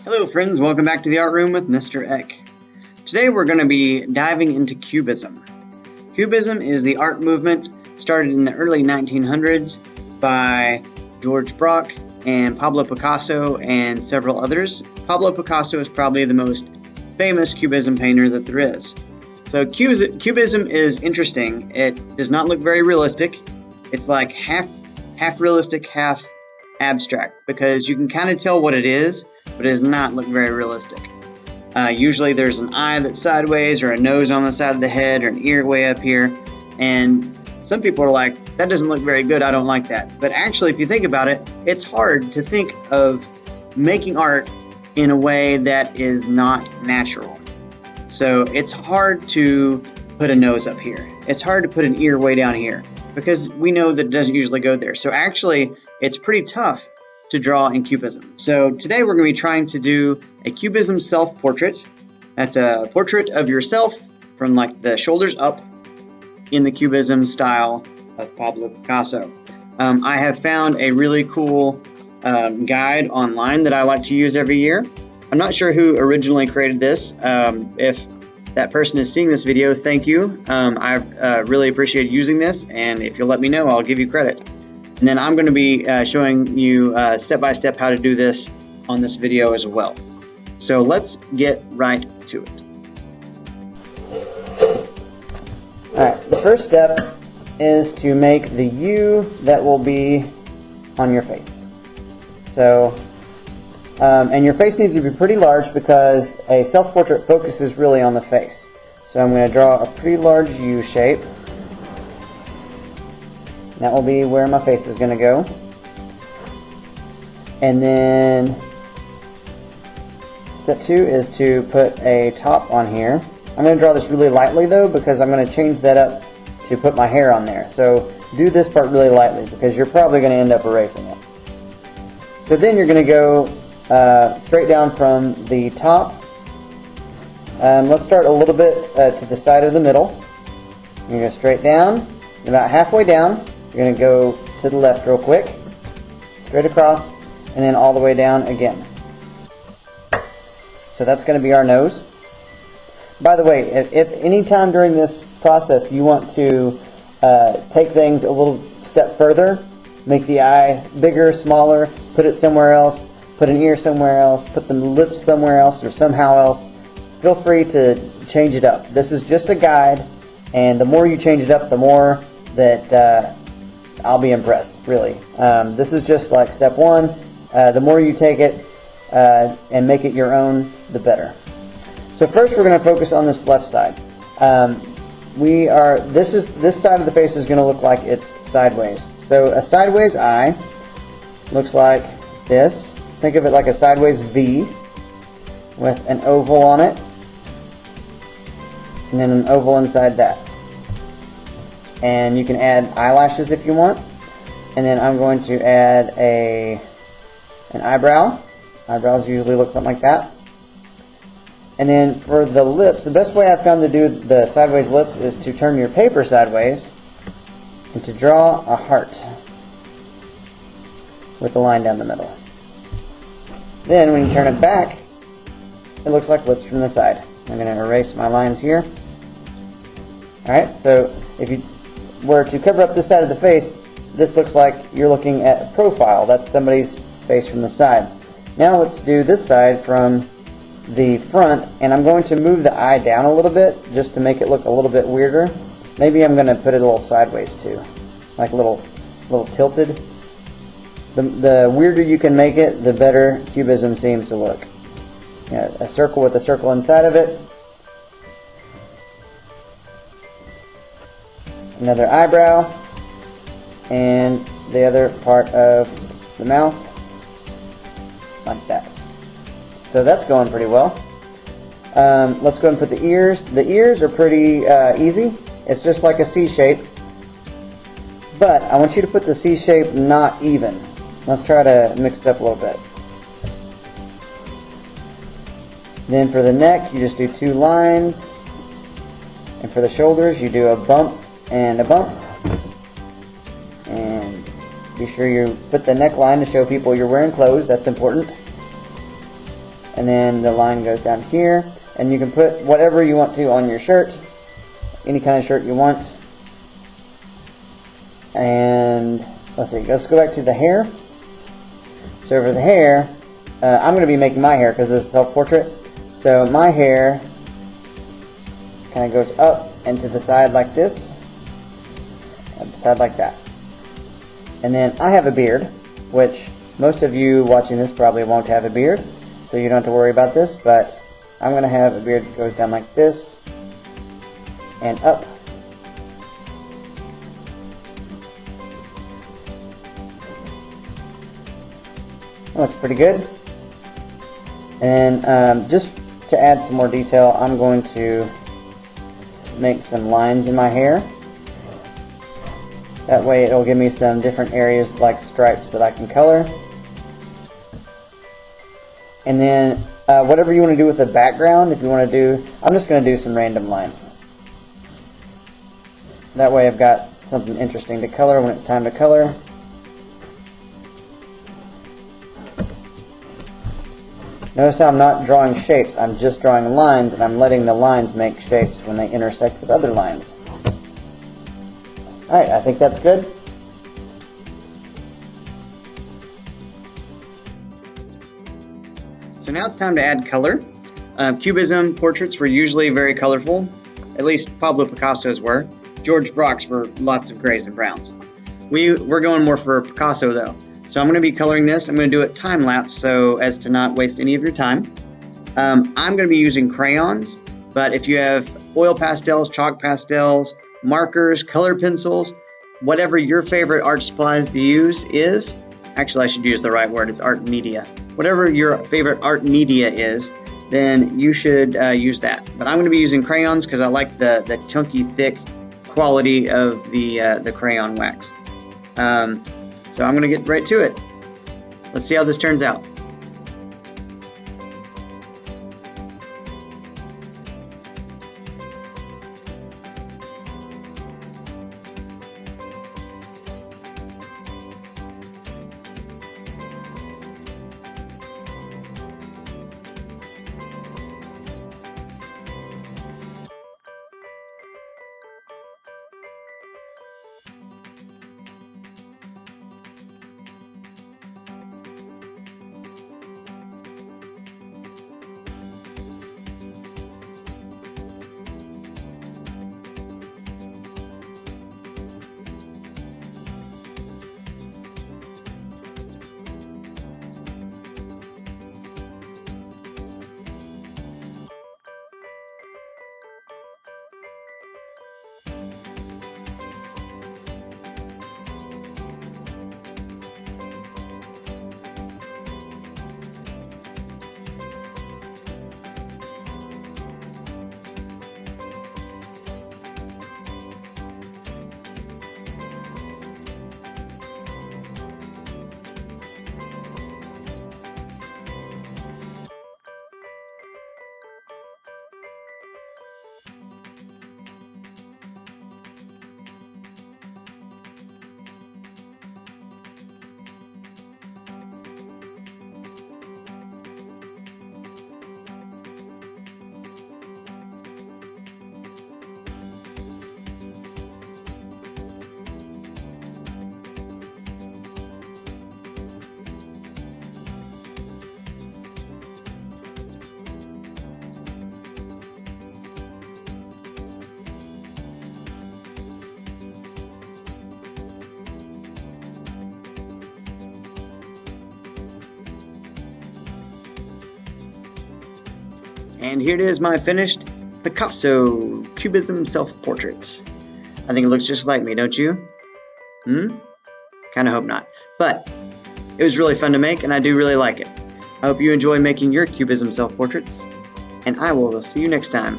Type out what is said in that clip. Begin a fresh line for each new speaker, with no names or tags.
Hello friends, welcome back to the Art Room with Mr. Eck. Today we're going to be diving into Cubism. Cubism is the art movement started in the early 1900s by George Braque and Pablo Picasso and several others. Pablo Picasso is probably the most famous Cubism painter that there is. So Cubism is interesting. It does not look very realistic. It's like half realistic, half abstract, because you can kind of tell what it is, but it does not look very realistic. Usually there's an eye that's sideways, or a nose on the side of the head, or an ear way up here, and some people are like, that doesn't look very good, I don't like that. But actually, if you think about it, it's hard to think of making art in a way that is not natural. So it's hard to put a nose up here. It's hard to put an ear way down here, because we know that it doesn't usually go there. So actually, it's pretty tough to draw in Cubism. So today we're going to be trying to do a Cubism self-portrait. That's a portrait of yourself from like the shoulders up in the Cubism style of Pablo Picasso. I have found a really cool guide online that I like to use every year. I'm not sure who originally created this. If that person is seeing this video, thank you. I've really appreciated using this, and if you'll let me know, I'll give you credit. And then I'm going to be showing you step by step how to do this on this video as well. So let's get right to it. Alright, the first step is to make the U that will be on your face. So, and your face needs to be pretty large because a self-portrait focuses really on the face. So I'm going to draw a pretty large U shape. That will be where my face is going to go. And then step 2 is to put a top on here. I'm going to draw this really lightly though, because I'm going to change that up to put my hair on there. So do this part really lightly, because you're probably going to end up erasing it. So then you're going to go straight down from the top. Let's start a little bit to the side of the middle. You're going to go straight down. About halfway down, you're going to go to the left real quick, straight across, and then all the way down again. So that's going to be our nose. By the way, if any time during this process you want to take things a little step further, make the eye bigger, smaller, put it somewhere else, put an ear somewhere else, put the lips somewhere else or somehow else, feel free to change it up. This is just a guide, and the more you change it up, the more that I'll be impressed, really. This is just like step 1. The more you take it and make it your own, the better. So first we're going to focus on this left side. This side of the face is going to look like it's sideways. So a sideways eye looks like this. Think of it like a sideways V with an oval on it, and then an oval inside that. And you can add eyelashes if you want. And then I'm going to add an eyebrow. Eyebrows usually look something like that. And then for the lips, the best way I've found to do the sideways lips is to turn your paper sideways and to draw a heart with a line down the middle. Then when you turn it back, it looks like lips from the side. I'm going to erase my lines here. Alright, so if you were to cover up this side of the face, this looks like you're looking at a profile. That's somebody's face from the side. Now let's do this side from the front, and I'm going to move the eye down a little bit just to make it look a little bit weirder. Maybe I'm going to put it a little sideways too, like a little tilted. The weirder you can make it, the better Cubism seems to look. Yeah, a circle with a circle inside of it. Another eyebrow, and the other part of the mouth, like that. So that's going pretty well. Let's go and put the ears. The ears are pretty easy. It's just like a C shape, but I want you to put the C shape not even. Let's try to mix it up a little bit. Then for the neck, you just do 2 lines, and for the shoulders, you do a bump and a bump. And be sure you put the neckline to show people you're wearing clothes. That's important. and then the line goes down here, and you can put whatever you want to on your shirt, any kind of shirt you want. And let's see, let's go back to the hair. So over the hair, I'm going to be making my hair because this is self-portrait. So my hair kind of goes up and to the side like this, and the side like that. And then I have a beard, which most of you watching this probably won't have a beard, so you don't have to worry about this, but I'm going to have a beard that goes down like this and up. Looks pretty good. And just to add some more detail, I'm going to make some lines in my hair. That way it'll give me some different areas like stripes that I can color. And then whatever you want to do with the background, if you want to do, I'm just going to do some random lines. That way I've got something interesting to color when it's time to color. Notice how I'm not drawing shapes, I'm just drawing lines, and I'm letting the lines make shapes when they intersect with other lines. Alright, I think that's good. So now it's time to add color. Cubism portraits were usually very colorful, at least Pablo Picasso's were. George Braque's were lots of grays and browns. We're going more for Picasso though. So I'm going to be coloring this. I'm going to do it time-lapse so as to not waste any of your time. I'm going to be using crayons, but if you have oil pastels, chalk pastels, markers, color pencils, whatever your favorite art supplies to use is, actually I should use the right word, it's art media. Whatever your favorite art media is, then you should use that. But I'm going to be using crayons because I like the chunky, thick quality of the crayon wax. So I'm going to get right to it. Let's see how this turns out. And here it is, my finished Picasso Cubism self-portrait. I think it looks just like me, don't you? Kinda hope not. But it was really fun to make, and I do really like it. I hope you enjoy making your Cubism self-portraits, and I will see you next time.